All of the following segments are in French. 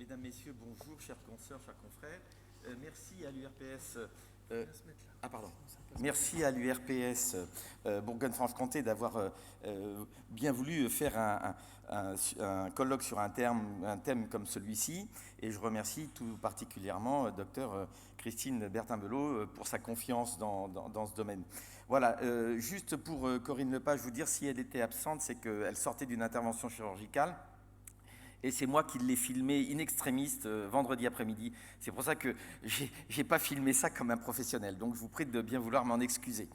Mesdames, Messieurs, bonjour, chers consoeurs, chers confrères. Merci à l'URPS. Pardon. Merci à l'URPS Bourgogne-Franche-Comté d'avoir bien voulu faire un colloque sur un thème comme celui-ci. Et je remercie tout particulièrement Dr Christine Bertin-Belot pour sa confiance dans ce domaine. Voilà, juste pour Corinne Lepage, vous dire si elle était absente, c'est qu'elle sortait d'une intervention chirurgicale. Et c'est moi qui l'ai filmé in extremis vendredi après-midi. C'est pour ça que j'ai pas filmé ça comme un professionnel. Donc je vous prie de bien vouloir m'en excuser.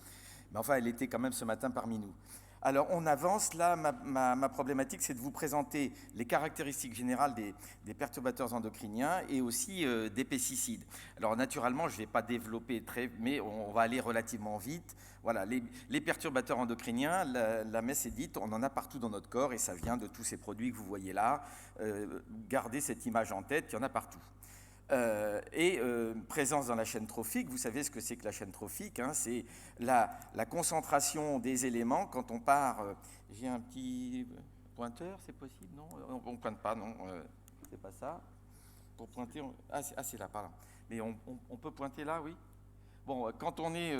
Mais enfin, elle était quand même ce matin parmi nous. Alors on avance. Là, ma problématique, c'est de vous présenter les caractéristiques générales des perturbateurs endocriniens et aussi des pesticides. Alors naturellement, je ne vais pas développer mais on va aller relativement vite. Voilà, les perturbateurs endocriniens, la messe est dite, on en a partout dans notre corps et ça vient de tous ces produits que vous voyez là. Gardez cette image en tête, il y en a partout. Présence dans la chaîne trophique, vous savez ce que c'est que la chaîne trophique, hein, c'est la concentration des éléments quand on part. J'ai un petit pointeur, c'est possible? Non, on ne pointe pas, non, c'est pas ça. Pour pointer, c'est là, pardon. Mais on peut pointer là, oui? Bon, quand on est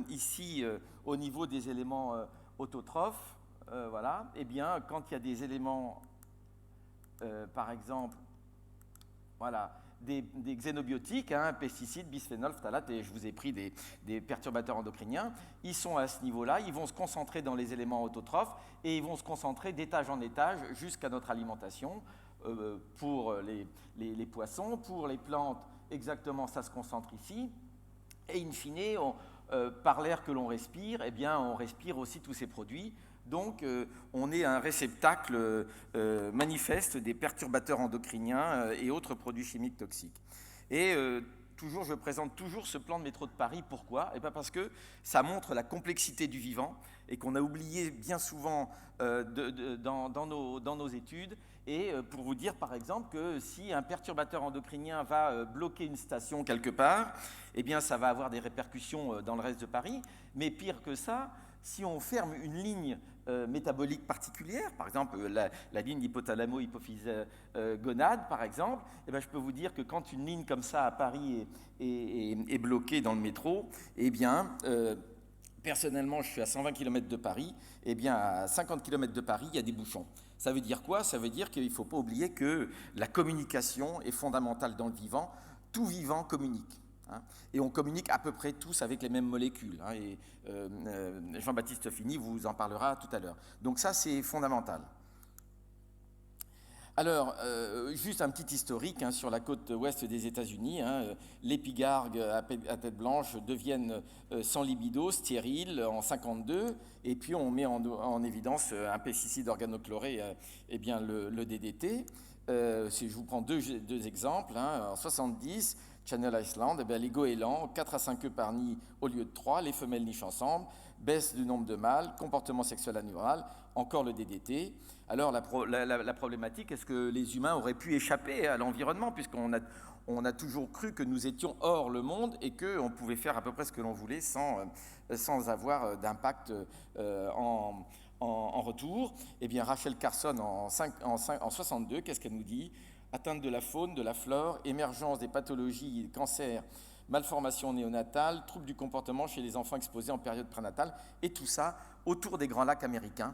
ici au niveau des éléments autotrophes, voilà, eh bien, quand il y a des éléments, par exemple, voilà, des xénobiotiques, hein, pesticides, bisphénol, phtalate, et je vous ai pris des perturbateurs endocriniens, ils sont à ce niveau-là, ils vont se concentrer dans les éléments autotrophes et ils vont se concentrer d'étage en étage jusqu'à notre alimentation. Pour les poissons, pour les plantes, exactement, ça se concentre ici. Et in fine, par l'air que l'on respire, eh bien, on respire aussi tous ces produits. Donc, on est un réceptacle manifeste des perturbateurs endocriniens et autres produits chimiques toxiques. Et je présente toujours ce plan de métro de Paris. Pourquoi? Eh bien parce que ça montre la complexité du vivant et qu'on a oublié bien souvent dans nos études. Et pour vous dire, par exemple, que si un perturbateur endocrinien va bloquer une station quelque part, eh bien, ça va avoir des répercussions dans le reste de Paris. Mais pire que ça, si on ferme une ligne métabolique particulière, par exemple la ligne hypothalamo-hypophyse-gonade, par exemple, eh bien, je peux vous dire que quand une ligne comme ça à Paris est bloquée dans le métro, eh bien, personnellement, je suis à 120 km de Paris, eh bien, à 50 km de Paris, il y a des bouchons. Ça veut dire quoi? Ça veut dire qu'il ne faut pas oublier que la communication est fondamentale dans le vivant. Tout vivant communique. Hein, et on communique à peu près tous avec les mêmes molécules. Hein, et Jean-Baptiste Fini vous en parlera tout à l'heure. Donc ça, c'est fondamental. Alors, juste un petit historique hein, sur la côte ouest des États-Unis. Hein, les pigargues à tête blanche deviennent sans libido, stériles en 52, et puis on met en évidence un pesticide organochloré, eh bien le DDT. Je vous prends deux exemples. Hein, en 70, Channel Island, eh bien, les goélands, 4 à 5 œufs par nid au lieu de 3, les femelles nichent ensemble, baisse du nombre de mâles, comportement sexuel anormal, encore le DDT. Alors la problématique, est-ce que les humains auraient pu échapper à l'environnement, puisqu'on a toujours cru que nous étions hors le monde et qu'on pouvait faire à peu près ce que l'on voulait sans avoir d'impact en retour. Eh bien, Rachel Carson, en 62, qu'est-ce qu'elle nous dit? Atteinte de la faune, de la flore, émergence des pathologies, cancers, malformations néonatales, troubles du comportement chez les enfants exposés en période prénatale, et tout ça autour des grands lacs américains.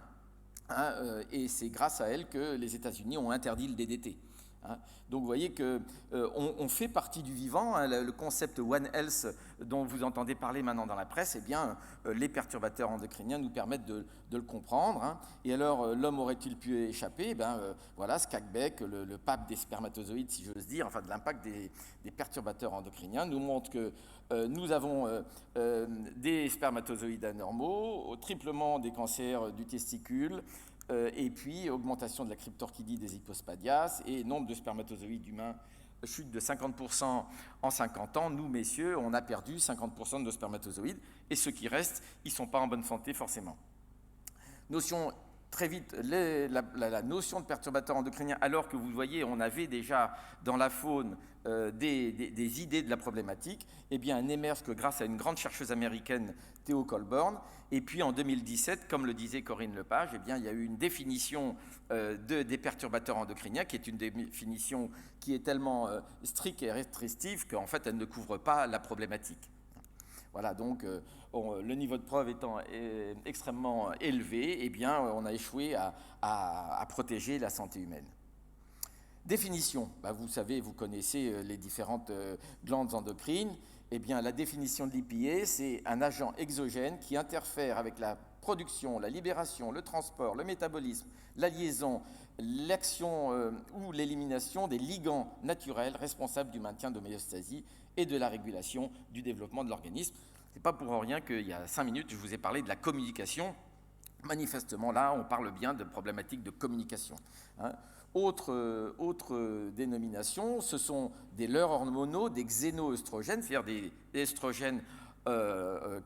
Hein, et c'est grâce à elle que les États-Unis ont interdit le DDT. Hein. Donc vous voyez qu'on fait partie du vivant. Hein, le concept One Health dont vous entendez parler maintenant dans la presse, eh bien, les perturbateurs endocriniens nous permettent de le comprendre. Hein. Et alors, l'homme aurait-il pu échapper? Eh bien, voilà, Skagbeck, le pape des spermatozoïdes, si j'ose dire, enfin de l'impact des perturbateurs endocriniens, nous montre que nous avons des spermatozoïdes anormaux, triplement des cancers du testicule, et puis augmentation de la cryptorchidie des hypospadias et nombre de spermatozoïdes humains chute de 50% en 50 ans. Nous, messieurs, on a perdu 50% de nos spermatozoïdes et ceux qui restent, ils ne sont pas en bonne santé forcément. Notion très vite, la notion de perturbateur endocrinien, alors que vous voyez, on avait déjà dans la faune des idées de la problématique, eh bien, elle n'émerge que grâce à une grande chercheuse américaine, Theo Colborn. Et puis en 2017, comme le disait Corinne Lepage, eh bien, il y a eu une définition des perturbateurs endocriniens, qui est une définition qui est tellement stricte et restrictive qu'en fait, elle ne couvre pas la problématique. Voilà, donc le niveau de preuve étant extrêmement élevé, eh bien, on a échoué à protéger la santé humaine. Définition, vous savez, vous connaissez les différentes glandes endocrines. Eh bien, la définition de l'EPA, c'est un agent exogène qui interfère avec la production, la libération, le transport, le métabolisme, la liaison, l'action ou l'élimination des ligands naturels responsables du maintien d'homéostasie et de la régulation du développement de l'organisme. Ce n'est pas pour rien qu'il y a 5 minutes, je vous ai parlé de la communication. Manifestement, là, on parle bien de problématiques de communication. Autre dénomination, ce sont des leurres hormonaux, des xénoœstrogènes, c'est-à-dire des estrogènes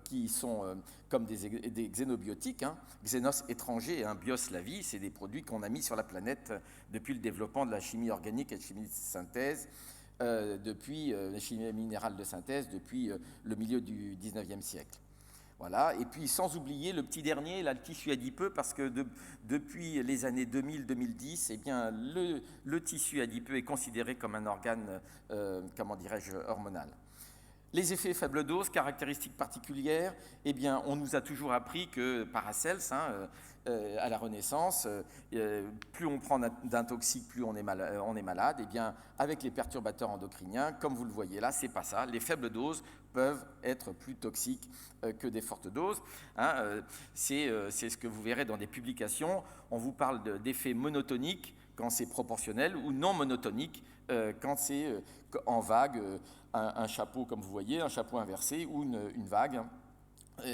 qui sont comme des xénobiotiques, xénos étranger et bios la vie, c'est des produits qu'on a mis sur la planète depuis le développement de la chimie organique et de la chimie de synthèse, depuis la chimie minérale de synthèse, depuis le milieu du 19e siècle. Voilà. Et puis sans oublier le petit dernier, là, le tissu adipeux, parce que depuis les années 2000-2010, eh bien, le tissu adipeux est considéré comme un organe, hormonal. Les effets faible dose, caractéristiques particulières, eh bien, on nous a toujours appris que Paracels, à la Renaissance, plus on prend d'un toxique, plus on est malade. Eh bien, avec les perturbateurs endocriniens, comme vous le voyez là, c'est pas ça. Les faibles doses peuvent être plus toxiques que des fortes doses. C'est ce que vous verrez dans des publications. On vous parle d'effets monotoniques quand c'est proportionnel ou non monotoniques quand c'est en vague, un chapeau comme vous voyez, un chapeau inversé ou une vague.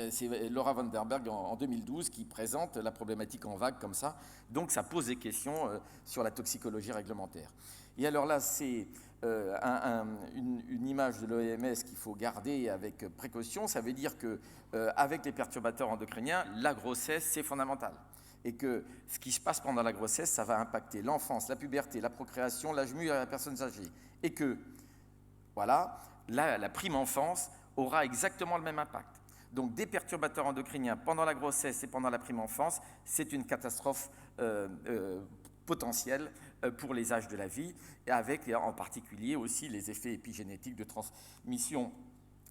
C'est Laura van der Berg en 2012 qui présente la problématique en vague comme ça. Donc ça pose des questions sur la toxicologie réglementaire. Et alors là, c'est une image de l'OMS qu'il faut garder avec précaution. Ça veut dire qu'avec les perturbateurs endocriniens, la grossesse, c'est fondamental. Et que ce qui se passe pendant la grossesse, ça va impacter l'enfance, la puberté, la procréation, l'âge mûr et la personne âgée. Et que, voilà, la prime enfance aura exactement le même impact. Donc des perturbateurs endocriniens pendant la grossesse et pendant la prime enfance, c'est une catastrophe potentielle pour les âges de la vie, et avec en particulier aussi les effets épigénétiques de transmission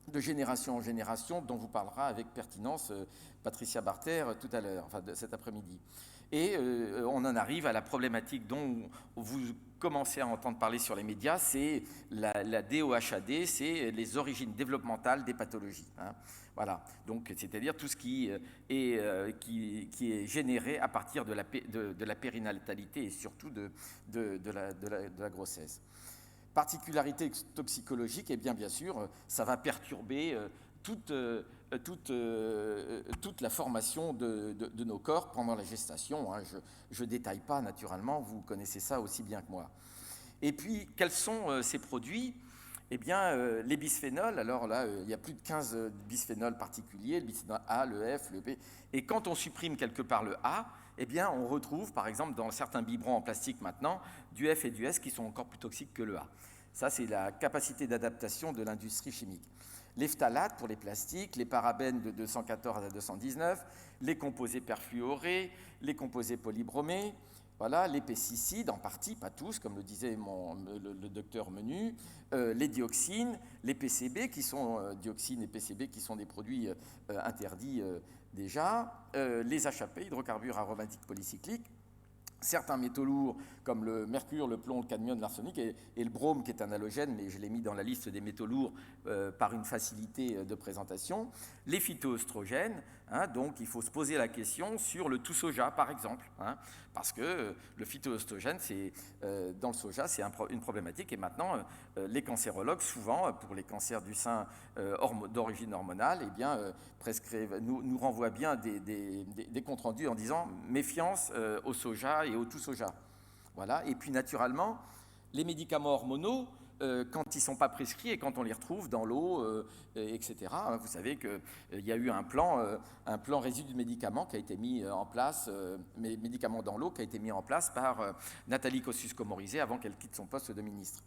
de génération en génération, dont vous parlera avec pertinence Patricia Barter tout à l'heure, enfin cet après-midi. Et on en arrive à la problématique dont vous commencez à entendre parler sur les médias, c'est la DOHAD, c'est les origines développementales des pathologies. Voilà, donc c'est-à-dire tout ce qui est généré à partir de la périnatalité et surtout de la grossesse. Particularité toxicologique, et bien sûr, ça va perturber toute la formation de nos corps pendant la gestation. Je ne détaille pas naturellement, vous connaissez ça aussi bien que moi. Et puis, quels sont ces produits ? Eh bien, les bisphénols, alors là, il y a plus de 15 bisphénols particuliers, le bisphénol A, le F, le B. Et quand on supprime quelque part le A, eh bien, on retrouve, par exemple, dans certains biberons en plastique maintenant, du F et du S qui sont encore plus toxiques que le A. Ça, c'est la capacité d'adaptation de l'industrie chimique. Les phtalates pour les plastiques, les parabènes de 214 à 219, les composés perfluorés, les composés polybromés, voilà, les pesticides, en partie, pas tous, comme le disait le docteur Menu, les dioxines, les PCB, dioxines et PCB, qui sont des produits interdits déjà, les HAP, hydrocarbures aromatiques polycycliques, certains métaux lourds comme le mercure, le plomb, le cadmium, l'arsenic et le brome qui est un halogène, mais je l'ai mis dans la liste des métaux lourds par une facilité de présentation. Les phytoœstrogènes, donc il faut se poser la question sur le tout soja par exemple, parce que le phytoœstrogène, dans le soja, c'est une problématique et maintenant les cancérologues, souvent pour les cancers du sein d'origine hormonale, eh bien, nous renvoient bien des comptes rendus en disant méfiance au soja et au tout soja. Voilà. Et puis naturellement, les médicaments hormonaux, quand ils ne sont pas prescrits et quand on les retrouve dans l'eau, etc. Vous savez qu'il y a eu un plan résidu de médicaments qui a été mis en place, médicaments dans l'eau, qui a été mis en place par Nathalie Kosciusko-Morizet avant qu'elle quitte son poste de ministre.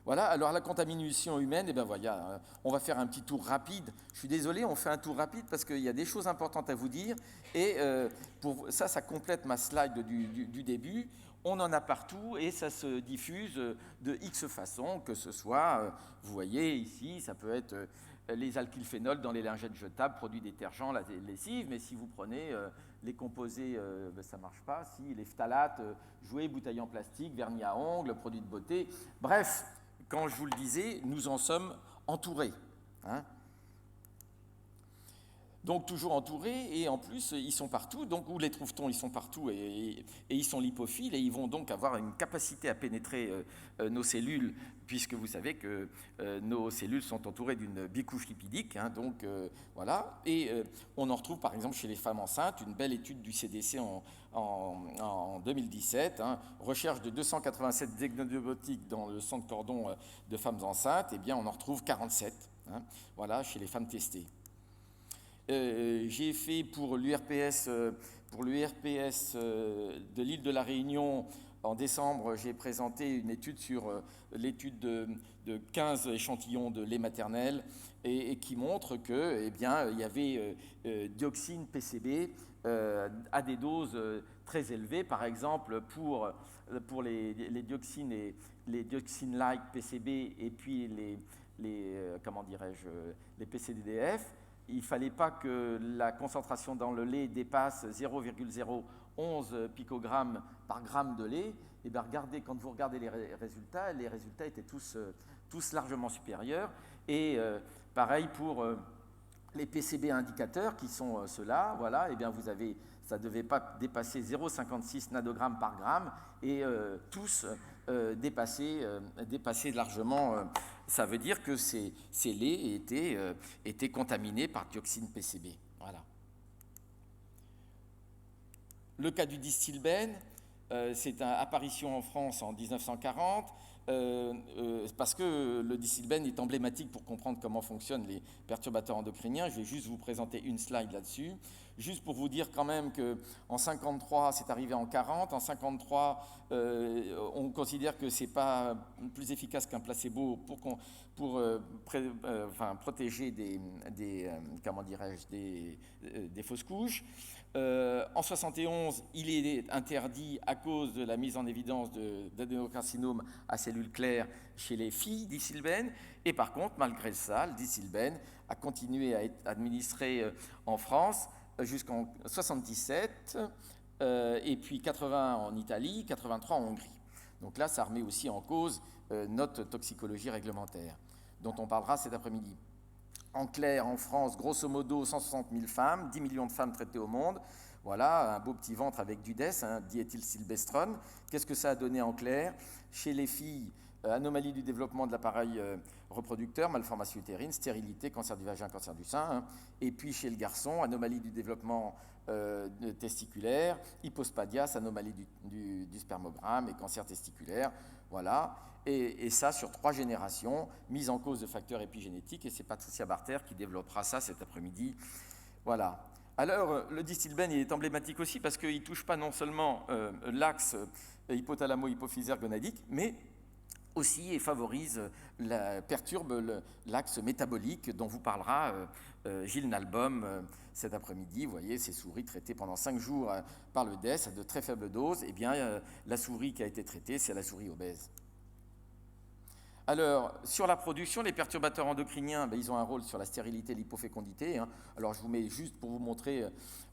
Voilà, alors la contamination humaine, voilà, on va faire un petit tour rapide. Je suis désolé, on fait un tour rapide parce qu'il y a des choses importantes à vous dire. Et pour ça complète ma slide du début. On en a partout et ça se diffuse de X façons, que ce soit, vous voyez ici, ça peut être les alkylphénols dans les lingettes jetables, produits détergents, la lessive, mais si vous prenez les composés, ça ne marche pas, si les phtalates, jouets, bouteilles en plastique, vernis à ongles, produits de beauté, bref. Quand je vous le disais, nous en sommes entourés. Hein. Donc toujours entourés, et en plus, ils sont partout. Donc où les trouve-t-on? Ils sont partout, et ils sont lipophiles, et ils vont donc avoir une capacité à pénétrer nos cellules, puisque vous savez que nos cellules sont entourées d'une bicouche lipidique. Hein, donc voilà. Et on en retrouve par exemple chez les femmes enceintes, une belle étude du CDC en 2017, hein, recherche de 287 xénobiotiques dans le sang de cordon de femmes enceintes, et bien on en retrouve 47, hein, voilà, chez les femmes testées. J'ai fait pour l'URPS de l'île de la Réunion, en décembre, j'ai présenté une étude sur l'étude de 15 échantillons de lait maternel et qui montre que, il y avait dioxine PCB à des doses très élevées. Par exemple, pour les dioxines et les dioxines-like PCB et puis les PCDDF, il ne fallait pas que la concentration dans le lait dépasse 0,011 picogrammes par gramme de lait. Et bien regardez, quand vous regardez les résultats étaient tous largement supérieurs. Et pareil pour les PCB indicateurs qui sont ceux-là, voilà, et bien ça ne devait pas dépasser 0,56 nanogrammes par gramme et tous dépassaient largement. Ça veut dire que ces laits étaient contaminés par dioxine PCB. Voilà. Le cas du distilbène, c'est une apparition en France en 1940. Parce que le distilbène est emblématique pour comprendre comment fonctionnent les perturbateurs endocriniens. Je vais juste vous présenter une slide là-dessus. Juste pour vous dire quand même qu'en 53, c'est arrivé en 40. En 53, on considère que ce n'est pas plus efficace qu'un placebo pour protéger des fausses couches. En 71, il est interdit à cause de la mise en évidence d'adénocarcinome à cellules claires chez les filles, distilbène. Et par contre, malgré ça, le distilbène a continué à être administré en France jusqu'en 77, et puis 80 en Italie, 83 en Hongrie. Donc là, ça remet aussi en cause notre toxicologie réglementaire, dont on parlera cet après-midi. En clair, en France, grosso modo, 160 000 femmes, 10 millions de femmes traitées au monde. Voilà, un beau petit ventre avec du DES, hein, diéthylsylbestrone. Qu'est-ce que ça a donné en clair? Chez les filles, anomalie du développement de l'appareil reproducteur, malformation utérine, stérilité, cancer du vagin, cancer du sein. Hein. Et puis chez le garçon, anomalie du développement testiculaire, hypospadias, anomalie du spermogramme et cancer testiculaire. Voilà. Et ça sur 3 générations, mise en cause de facteurs épigénétiques, et c'est Patricia Barter qui développera ça cet après-midi. Voilà. Alors, le distilbène, il est emblématique aussi parce qu'il ne touche pas non seulement l'axe hypothalamo-hypophysaire gonadique, mais aussi et perturbe l'axe métabolique dont vous parlera Gilles Nalbom cet après-midi. Vous voyez, ces souris traitées pendant 5 jours par le DES à de très faibles doses. Eh bien, la souris qui a été traitée, c'est la souris obèse. Alors, sur la production, les perturbateurs endocriniens, ils ont un rôle sur la stérilité et l'hypofécondité. Hein. Alors, je vous mets juste pour vous montrer,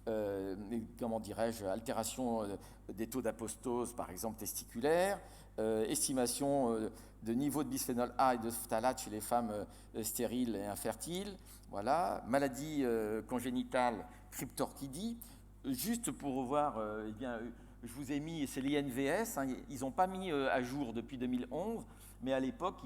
altération des taux d'apostose, par exemple testiculaire, estimation de niveau de bisphénol A et de phtalate chez les femmes stériles et infertiles. Voilà, maladie congénitale, cryptorchidie. Juste pour voir, je vous ai mis, c'est l'INVS, hein, ils n'ont pas mis à jour depuis 2011, mais à l'époque,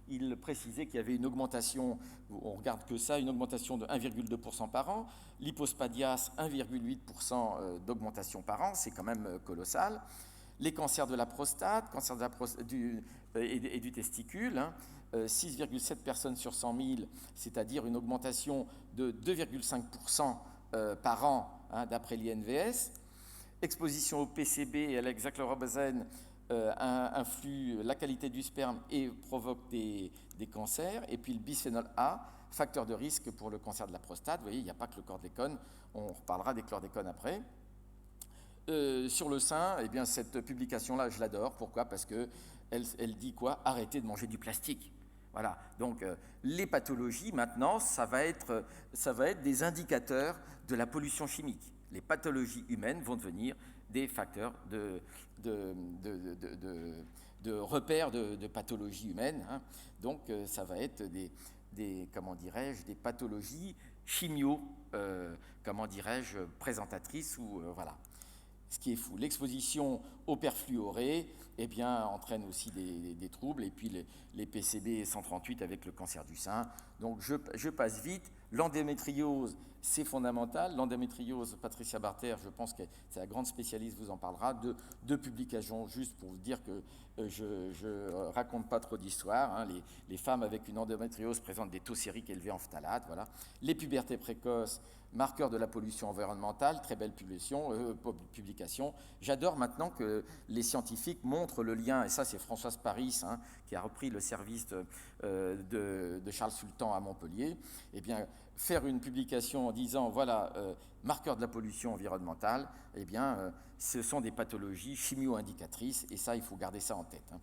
ils précisaient qu'il y avait une augmentation, on regarde que ça, une augmentation de 1,2% par an, l'hypospadias, 1,8% d'augmentation par an, c'est quand même colossal. Les cancers de la prostate, et du testicule, hein, 6,7 personnes sur 100 000, c'est-à-dire une augmentation de 2,5% par an, hein, d'après l'INVS. Exposition au PCB et à l'hexachlorobenzène influe la qualité du sperme et provoque des cancers. Et puis le bisphénol A, facteur de risque pour le cancer de la prostate. Vous voyez, il n'y a pas que le chlordécone, on reparlera des chlordécones après. Sur le sein, eh bien, cette publication-là, je l'adore. Pourquoi ? Parce qu'elle dit quoi ? Arrêtez de manger du plastique. Voilà. Donc, les pathologies, maintenant, ça va être des indicateurs de la pollution chimique. Les pathologies humaines vont devenir des facteurs de repères de pathologies humaines, hein. Donc, ça va être des pathologies chimio, présentatrices ou voilà. Ce qui est fou. L'exposition au perfluoré, eh bien, entraîne aussi des troubles. Et puis les PCB 138 avec le cancer du sein. Donc je passe vite. L'endómétriose, c'est fondamental. L'endómétriose, Patricia Barter, je pense que c'est la grande spécialiste, vous en parlera. Deux publications, juste pour vous dire que je raconte pas trop d'histoire, hein. Les femmes avec une endométriose présentent des taux sériques élevés en phtalate. Voilà. Les pubertés précoces, marqueur de la pollution environnementale, très belle publication. J'adore maintenant que les scientifiques montrent le lien, et ça c'est Françoise Paris, hein, qui a repris le service de Charles Sultan à Montpellier. Eh bien, faire une publication en disant, voilà, marqueur de la pollution environnementale, eh bien, ce sont des pathologies chimio-indicatrices, et ça, il faut garder ça en tête, hein.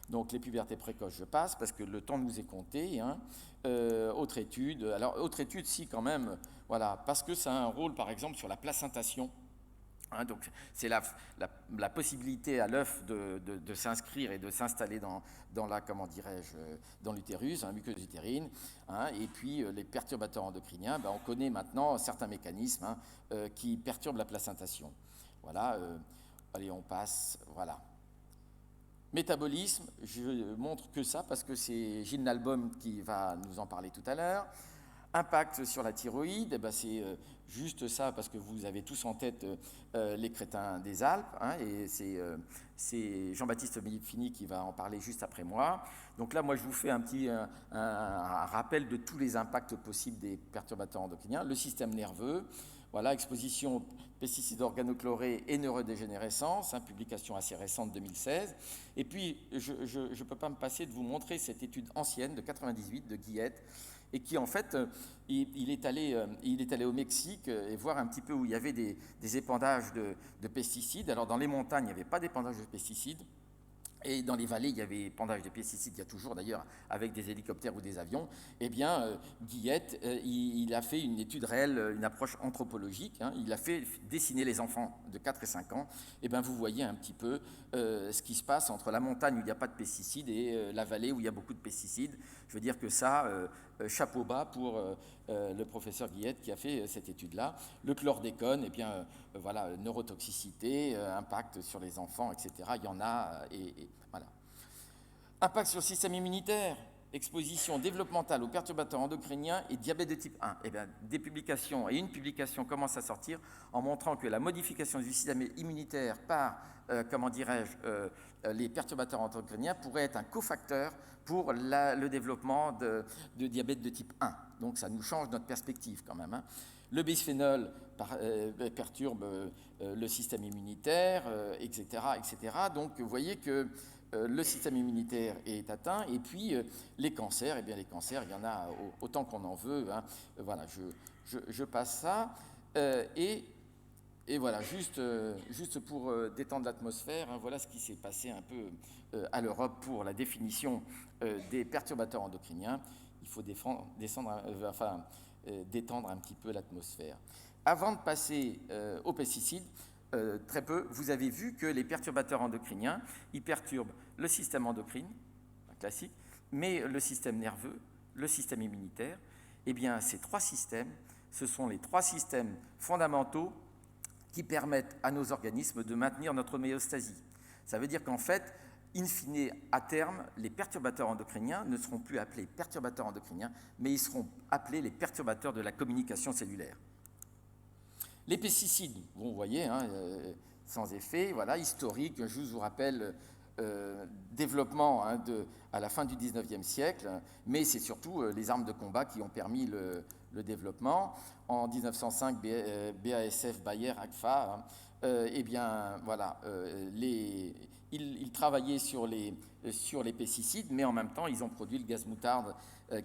Donc les pubertés précoces, je passe, parce que le temps nous est compté, hein. Autre étude, alors autre étude, si quand même, voilà, parce que ça a un rôle, par exemple, sur la placentation, hein, donc c'est la possibilité à l'œuf de s'inscrire et de s'installer dans l'utérus, hein, muqueuse utérine, hein, et puis les perturbateurs endocriniens, ben, on connaît maintenant certains mécanismes, hein, qui perturbent la placentation. Voilà, allez, on passe, voilà. Métabolisme, je montre que ça parce que c'est Gilles Nalbom qui va nous en parler tout à l'heure. Impact sur la thyroïde, eh ben c'est juste ça parce que vous avez tous en tête les crétins des Alpes, hein, et c'est Jean-Baptiste Fini qui va en parler juste après moi. Donc là, moi, je vous fais un rappel de tous les impacts possibles des perturbateurs endocriniens. Le système nerveux, voilà, exposition aux pesticides organochlorés et neurodégénérescence, hein, publication assez récente, 2016. Et puis, je ne peux pas me passer de vous montrer cette étude ancienne de 98 de Guillette, et qui, en fait, il est allé au Mexique et voir un petit peu où il y avait des épandages de pesticides. Alors, dans les montagnes, il n'y avait pas d'épandage de pesticides. Et dans les vallées, il y avait épandage de pesticides, il y a toujours d'ailleurs, avec des hélicoptères ou des avions. Eh bien, Guillette, il a fait une étude réelle, une approche anthropologique, hein. Il a fait dessiner les enfants de 4 et 5 ans. Eh bien, vous voyez un petit peu ce qui se passe entre la montagne où il n'y a pas de pesticides et la vallée où il y a beaucoup de pesticides. Je veux dire que ça, chapeau bas pour le professeur Guillette qui a fait cette étude-là. Le chlordécone, eh bien, voilà, neurotoxicité, impact sur les enfants, etc. Il y en a, et voilà. Impact sur le système immunitaire, exposition développementale aux perturbateurs endocriniens et diabète de type 1. Eh bien, des publications, et une publication commence à sortir en montrant que la modification du système immunitaire par, les perturbateurs endocriniens pourrait être un cofacteur pour le développement de diabète de type 1. Donc ça nous change notre perspective quand même, hein. Le bisphénol perturbe le système immunitaire, etc., etc. Donc vous voyez que le système immunitaire est atteint, et puis les cancers, eh bien les cancers, il y en a autant qu'on en veut, hein. Voilà, je passe ça, et voilà, juste pour détendre l'atmosphère, hein, voilà ce qui s'est passé un peu à l'Europe pour la définition des perturbateurs endocriniens. Il faut détendre un petit peu l'atmosphère. Avant de passer aux pesticides, très peu, vous avez vu que les perturbateurs endocriniens, ils perturbent le système endocrine, classique, mais le système nerveux, le système immunitaire. Eh bien, ces trois systèmes, ce sont les trois systèmes fondamentaux qui permettent à nos organismes de maintenir notre homéostasie. Ça veut dire qu'en fait, in fine, à terme, les perturbateurs endocriniens ne seront plus appelés perturbateurs endocriniens, mais ils seront appelés les perturbateurs de la communication cellulaire. Les pesticides, vous voyez, hein, sans effet. Voilà, historique, je vous rappelle, développement à la fin du 19e siècle, mais c'est surtout les armes de combat qui ont permis le développement. En 1905, BASF, Bayer, Agfa, eh bien, voilà, ils travaillaient sur les pesticides, mais en même temps, ils ont produit le gaz moutarde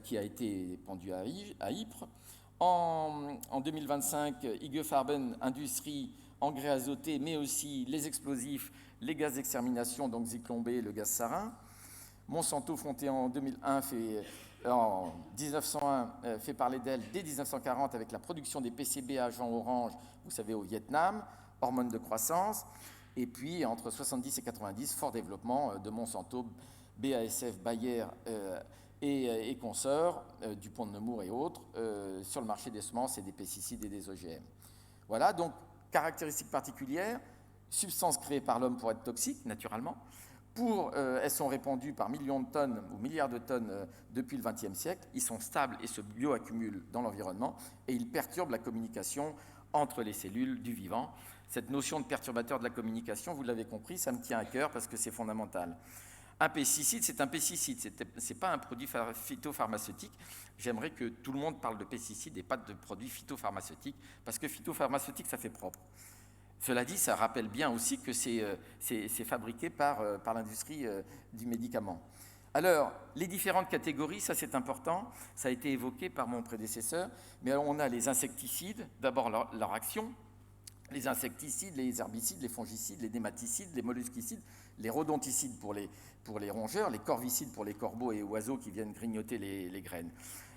qui a été pendu à Ypres. En 2025, IG Farben Industrie, engrais azotés, mais aussi les explosifs, les gaz d'extermination, donc Zyklon B, le gaz sarin. Monsanto, fondé en 2001, en 1901, fait parler d'elle dès 1940 avec la production des PCB à agent orange, vous savez, au Vietnam, hormones de croissance. Et puis, entre 70 et 90, fort développement de Monsanto, BASF, Bayer et consorts, Dupont de Nemours et autres, sur le marché des semences et des pesticides et des OGM. Voilà, donc, caractéristiques particulières, substances créées par l'homme pour être toxiques, naturellement. Elles sont répandues par millions de tonnes ou milliards de tonnes depuis le XXe siècle. Ils sont stables et se bioaccumulent dans l'environnement et ils perturbent la communication entre les cellules du vivant. Cette notion de perturbateur de la communication, vous l'avez compris, ça me tient à cœur parce que c'est fondamental. Un pesticide, c'est un pesticide, ce n'est pas un produit phytopharmaceutique. J'aimerais que tout le monde parle de pesticide et pas de produits phytopharmaceutiques, parce que phytopharmaceutique, ça fait propre. Cela dit, ça rappelle bien aussi que c'est fabriqué par l'industrie du médicament. Alors, les différentes catégories, ça c'est important, ça a été évoqué par mon prédécesseur, mais alors on a les insecticides, d'abord leur action, les insecticides, les herbicides, les fongicides, les nématicides, les molluscicides, les rodonticides pour les rongeurs, les corvicides pour les corbeaux et oiseaux qui viennent grignoter les graines.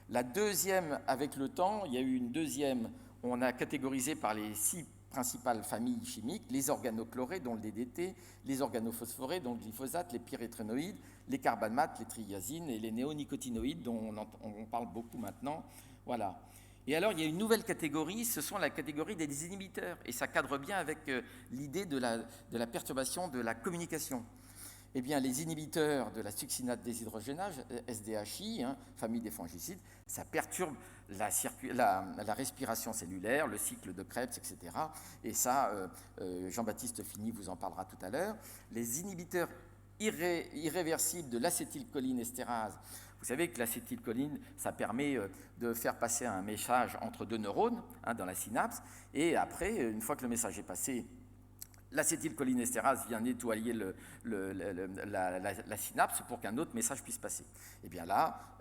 La deuxième, avec le temps, il y a eu une deuxième, on a catégorisé par les 6 principales familles chimiques, les organochlorés, dont le DDT, les organophosphorés, dont le glyphosate, les pyréthrinoïdes, les carbamates, les triazines et les néonicotinoïdes, dont on parle beaucoup maintenant. Voilà. Et alors, il y a une nouvelle catégorie, ce sont la catégorie des inhibiteurs, et ça cadre bien avec l'idée de la perturbation de la communication. Eh bien, les inhibiteurs de la succinate déshydrogénase, SDHI, famille des fongicides, ça perturbe la respiration cellulaire, le cycle de Krebs, etc. Et ça, Jean-Baptiste Fini vous en parlera tout à l'heure. Les inhibiteurs irréversibles de l'acétylcholinestérase. Vous savez que l'acétylcholine, ça permet de faire passer un message entre 2 neurones dans la synapse, et après, une fois que le message est passé, l'acétylcholinestérase vient nettoyer la synapse pour qu'un autre message puisse passer. Et bien là,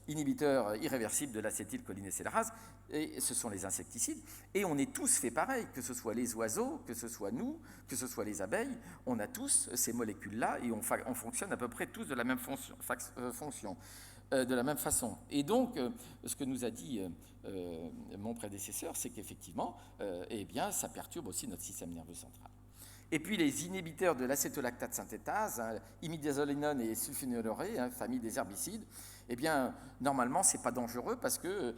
inhibiteur irréversible de l'acétylcholinestérase, et ce sont les insecticides. Et on est tous fait pareil, que ce soit les oiseaux, que ce soit nous, que ce soit les abeilles, on a tous ces molécules-là et on fonctionne à peu près tous de la même fonction. De la même façon. Et donc, ce que nous a dit mon prédécesseur, c'est qu'effectivement, eh bien, ça perturbe aussi notre système nerveux central. Et puis les inhibiteurs de l'acétolactate synthétase, imidazolinone et sulfonylurée, famille des herbicides, eh bien, normalement, ce n'est pas dangereux parce que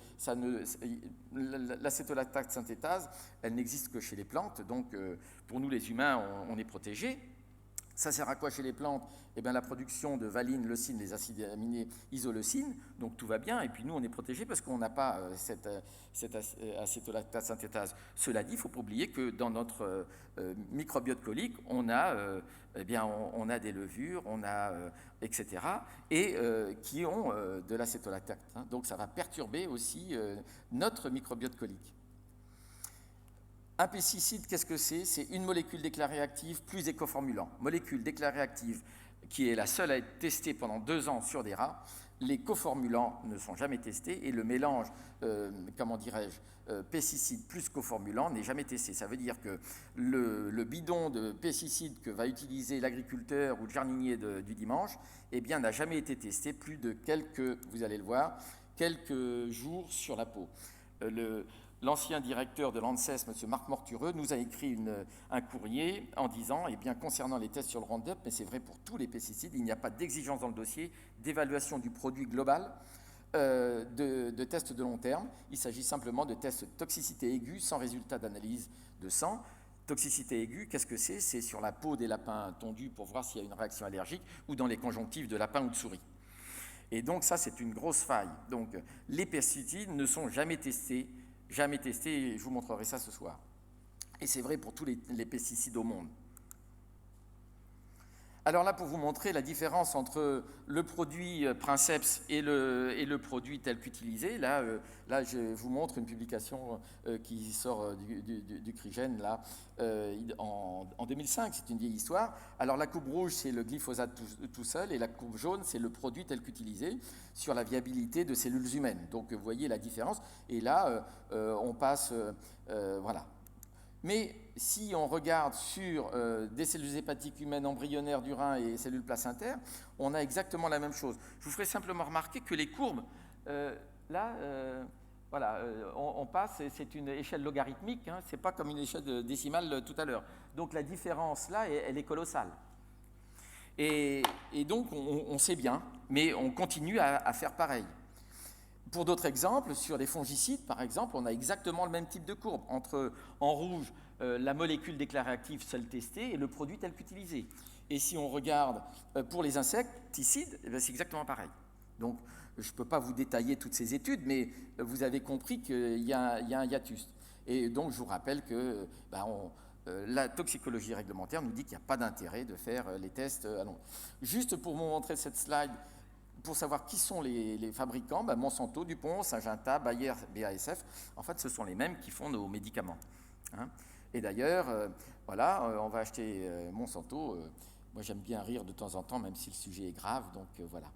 l'acétolactate synthétase, elle n'existe que chez les plantes, donc pour nous les humains, on est protégés. Ça sert à quoi chez les plantes? Eh bien, la production de valine, leucine, les acides aminés isoleucine, donc tout va bien, et puis nous, on est protégés parce qu'on n'a pas cette acétolactate synthétase. Cela dit, il ne faut pas oublier que dans notre microbiote colique, on a des levures, etc., et qui ont de l'acétolactate. Donc, ça va perturber aussi notre microbiote colique. Un pesticide, qu'est-ce que c'est? C'est une molécule déclarée active plus écoformulant. Molécule déclarée active qui est la seule à être testée pendant 2 ans sur des rats. Les coformulants ne sont jamais testés et le mélange, pesticide plus coformulant n'est jamais testé. Ça veut dire que le bidon de pesticides que va utiliser l'agriculteur ou le jardinier du dimanche, eh bien, n'a jamais été testé plus de vous allez le voir, quelques jours sur la peau. L'ancien directeur de l'ANSES, M. Marc Mortureux, nous a écrit un courrier en disant, eh bien, concernant les tests sur le Roundup, mais c'est vrai pour tous les pesticides, il n'y a pas d'exigence dans le dossier d'évaluation du produit global de tests de long terme. Il s'agit simplement de tests de toxicité aiguë sans résultat d'analyse de sang. Toxicité aiguë, qu'est-ce que c'est? C'est sur la peau des lapins tondus pour voir s'il y a une réaction allergique ou dans les conjonctives de lapins ou de souris. Et donc ça, c'est une grosse faille. Donc les pesticides ne sont jamais testés, et je vous montrerai ça ce soir. Et c'est vrai pour tous les pesticides au monde. Alors là, pour vous montrer la différence entre le produit Princeps et le produit tel qu'utilisé, là, je vous montre une publication qui sort du CRIGEN là, en 2005, c'est une vieille histoire. Alors la courbe rouge, c'est le glyphosate tout seul, et la courbe jaune, c'est le produit tel qu'utilisé sur la viabilité de cellules humaines. Donc vous voyez la différence, et là, on passe, voilà. Mais si on regarde sur des cellules hépatiques humaines embryonnaires du rein et cellules placentaires, on a exactement la même chose. Je vous ferai simplement remarquer que les courbes, là, voilà, on passe, c'est une échelle logarithmique, hein, c'est pas comme une échelle décimale tout à l'heure. Donc la différence là, elle est colossale. Et donc on sait bien, mais on continue à faire pareil. Pour d'autres exemples, sur les fongicides, par exemple, on a exactement le même type de courbe, entre, en rouge, la molécule déclarée active seule testée et le produit tel qu'utilisé. Et si on regarde pour les insecticides, eh c'est exactement pareil. Donc, je ne peux pas vous détailler toutes ces études, mais vous avez compris qu'il y a un hiatus. Et donc, je vous rappelle que la toxicologie réglementaire nous dit qu'il n'y a pas d'intérêt de faire les tests à long. Juste pour vous montrer cette slide, pour savoir qui sont les fabricants, Monsanto, DuPont, Syngenta, Bayer, BASF, en fait, ce sont les mêmes qui font nos médicaments. Hein. Et d'ailleurs, voilà, on va acheter Monsanto. Moi, j'aime bien rire de temps en temps, même si le sujet est grave, donc voilà.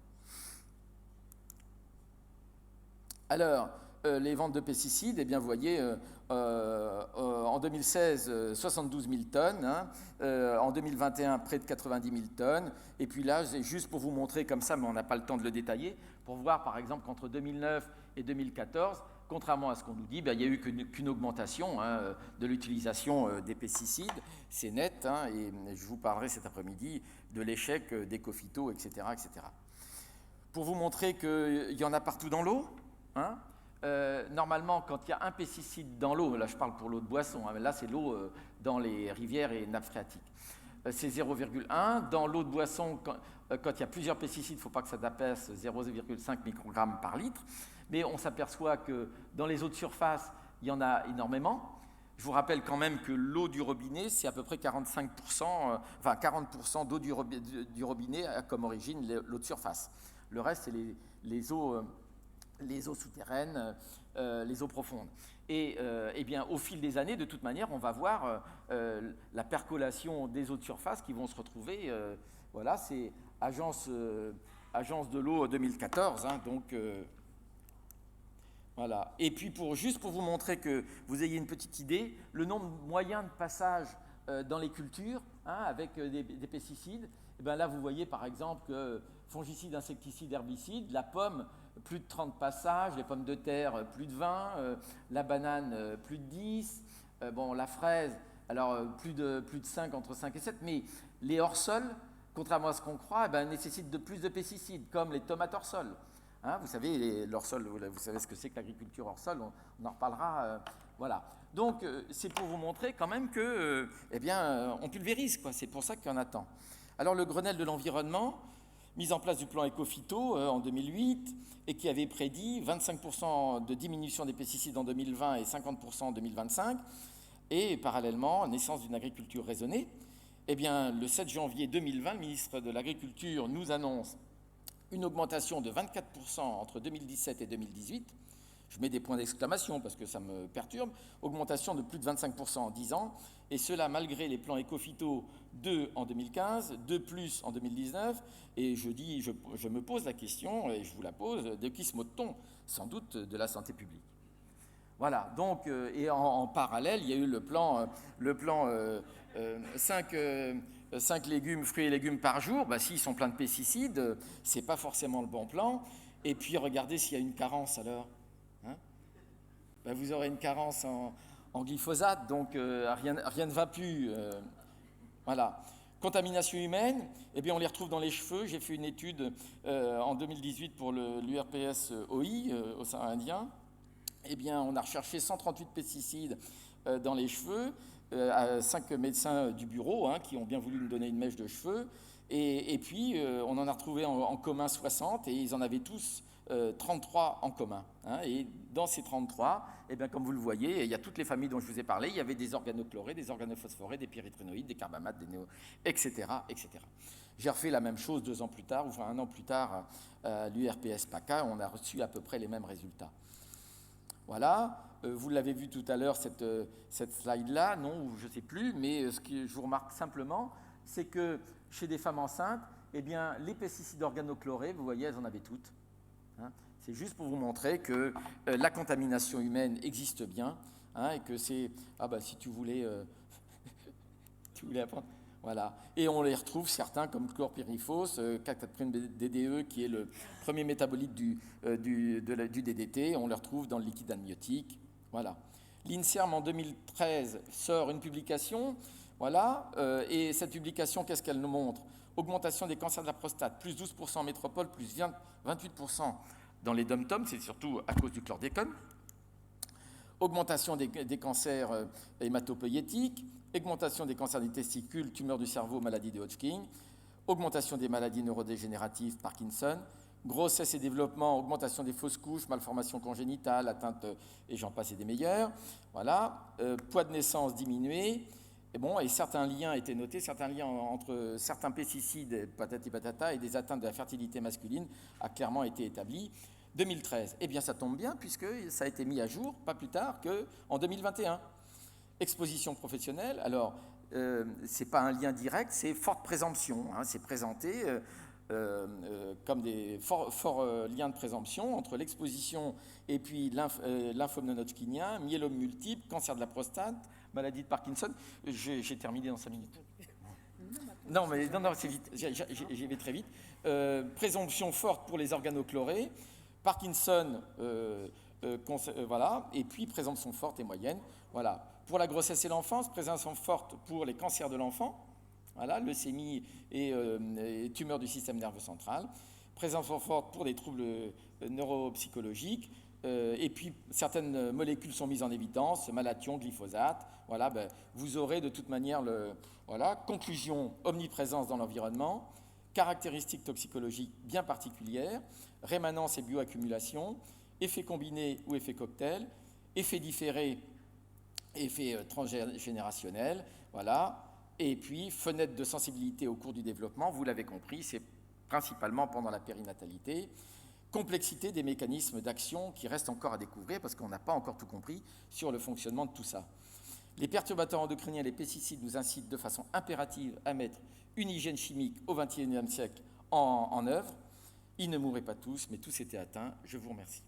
Alors, les ventes de pesticides, eh bien, vous voyez, en 2016, 72 000 tonnes, hein, en 2021, près de 90 000 tonnes, et puis là, c'est juste pour vous montrer comme ça, mais on n'a pas le temps de le détailler, pour voir par exemple qu'entre 2009 et 2014, contrairement à ce qu'on nous dit, il n'y a eu qu'une augmentation de l'utilisation des pesticides, c'est net, hein, et je vous parlerai cet après-midi de l'échec d'Ecophyto, etc., etc. Pour vous montrer qu'il y en a partout dans l'eau, hein, normalement, quand il y a un pesticide dans l'eau, là je parle pour l'eau de boisson, hein, là c'est l'eau dans les rivières et nappes phréatiques, c'est 0,1. Dans l'eau de boisson, quand il y a plusieurs pesticides, il ne faut pas que ça dépasse 0,5 microgrammes par litre, mais on s'aperçoit que dans les eaux de surface, il y en a énormément. Je vous rappelle quand même que l'eau du robinet, c'est à peu près 40% d'eau du robinet a comme origine l'eau de surface. Le reste, c'est les eaux souterraines, les eaux profondes. Et eh bien, au fil des années, de toute manière, on va voir la percolation des eaux de surface qui vont se retrouver. Voilà, c'est Agence de l'eau 2014. Hein, donc, voilà. Et puis, juste pour vous montrer que vous ayez une petite idée, le nombre moyen de passages dans les cultures, hein, avec des pesticides, et bien là, vous voyez par exemple que fongicides, insecticides, herbicides, la pomme, plus de 30 passages, les pommes de terre, plus de 20, la banane, plus de 10, bon, la fraise, alors plus de 5, entre 5 et 7, mais les hors-sol, contrairement à ce qu'on croit, nécessitent de plus de pesticides, comme les tomates hors-sol. Hein, vous savez, l'hors-sol, vous savez ce que c'est que l'agriculture hors-sol, on en reparlera. Voilà. Donc, c'est pour vous montrer quand même que, eh bien, on pulvérise, quoi. C'est pour ça qu'il y en a tant. Alors, le Grenelle de l'environnement, mise en place du plan Ecophyto en 2008, et qui avait prédit 25% de diminution des pesticides en 2020 et 50% en 2025, et parallèlement, naissance d'une agriculture raisonnée. Eh bien, le 7 janvier 2020, le ministre de l'Agriculture nous annonce une augmentation de 24% entre 2017 et 2018. Je mets des points d'exclamation parce que ça me perturbe. Augmentation de plus de 25% en 10 ans, et cela malgré les plans Ecophyto 2 en 2015, 2+ en 2019, et je me pose la question, et je vous la pose, de qui se moque-t-on? Sans doute de la santé publique. Voilà, donc, et en parallèle, il y a eu le plan 5 légumes, fruits et légumes par jour. S'ils sont pleins de pesticides, ce n'est pas forcément le bon plan. Et puis, regardez s'il y a une carence alors. Hein, vous aurez une carence en glyphosate, donc rien ne va plus. Voilà. Contamination humaine, eh bien, on les retrouve dans les cheveux. J'ai fait une étude en 2018 pour l'URPS OI, Océan Indien. Eh bien, on a recherché 138 pesticides dans les cheveux, à 5 médecins du bureau qui ont bien voulu nous donner une mèche de cheveux. Et puis, on en a retrouvé en commun 60, et ils en avaient tous 33 en commun. Hein, et dans ces 33, eh bien, comme vous le voyez, il y a toutes les familles dont je vous ai parlé. Il y avait des organochlorés, des organophosphorés, des pyréthrinoïdes, des carbamates, des etc., etc. J'ai refait la même chose 2 ans plus tard, enfin 1 an plus tard, à l'URPS PACA. On a reçu à peu près les mêmes résultats. Voilà. Vous l'avez vu tout à l'heure, cette slide-là, non, ou je ne sais plus, mais ce que je vous remarque simplement, c'est que chez des femmes enceintes, eh bien, les pesticides organochlorés, vous voyez, elles en avaient toutes. Hein. C'est juste pour vous montrer que la contamination humaine existe bien, hein, et que c'est... Ah bah si tu voulais... tu voulais apprendre. Voilà. Et on les retrouve certains comme chlorpyrifos, 4,4-DDE, qui est le premier métabolite du DDT. On les retrouve dans le liquide amniotique. Voilà. L'INSERM en 2013 sort une publication. Voilà. Et cette publication, qu'est-ce qu'elle nous montre? Augmentation des cancers de la prostate, plus 12% en métropole, plus 28% dans les dom-toms, c'est surtout à cause du chlordécone. Augmentation des cancers hématopoïétiques, augmentation des cancers des testicules, tumeurs du cerveau, maladie de Hodgkin, augmentation des maladies neurodégénératives, Parkinson, grossesse et développement, augmentation des fausses couches, malformations congénitales, atteinte, et j'en passe et des meilleurs. Voilà. Poids de naissance diminué. Et bon, et certains liens étaient notés, certains liens entre certains pesticides, patati patata, et des atteintes de la fertilité masculine a clairement été établi. 2013, eh bien ça tombe bien puisque ça a été mis à jour pas plus tard qu'en 2021. Exposition professionnelle, alors ce n'est pas un lien direct, c'est forte présomption, hein, c'est présenté comme des forts liens de présomption entre l'exposition et puis lymphome non-hodgkinien, myélome multiple, cancer de la prostate, maladie de Parkinson. J'ai terminé dans 5 minutes. Non, c'est vite, j'y vais très vite. Présomption forte pour les organochlorés, Parkinson, voilà, et puis présomption forte et moyenne. Voilà. Pour la grossesse et l'enfance, présomption forte pour les cancers de l'enfant, voilà, leucémie et tumeurs du système nerveux central. Présomption forte pour des troubles neuropsychologiques. Et puis certaines molécules sont mises en évidence, malathion, glyphosate. Voilà, ben, vous aurez de toute manière voilà, conclusion, omniprésence dans l'environnement, caractéristiques toxicologiques bien particulières, rémanence et bioaccumulation, effet combiné ou effet cocktail, effet différé, effet transgénérationnel, voilà. Et puis fenêtre de sensibilité au cours du développement, vous l'avez compris, c'est principalement pendant la périnatalité. Complexité des mécanismes d'action qui restent encore à découvrir parce qu'on n'a pas encore tout compris sur le fonctionnement de tout ça. Les perturbateurs endocriniens et les pesticides nous incitent de façon impérative à mettre une hygiène chimique au XXIe siècle en œuvre. Ils ne mourraient pas tous, mais tous étaient atteints. Je vous remercie.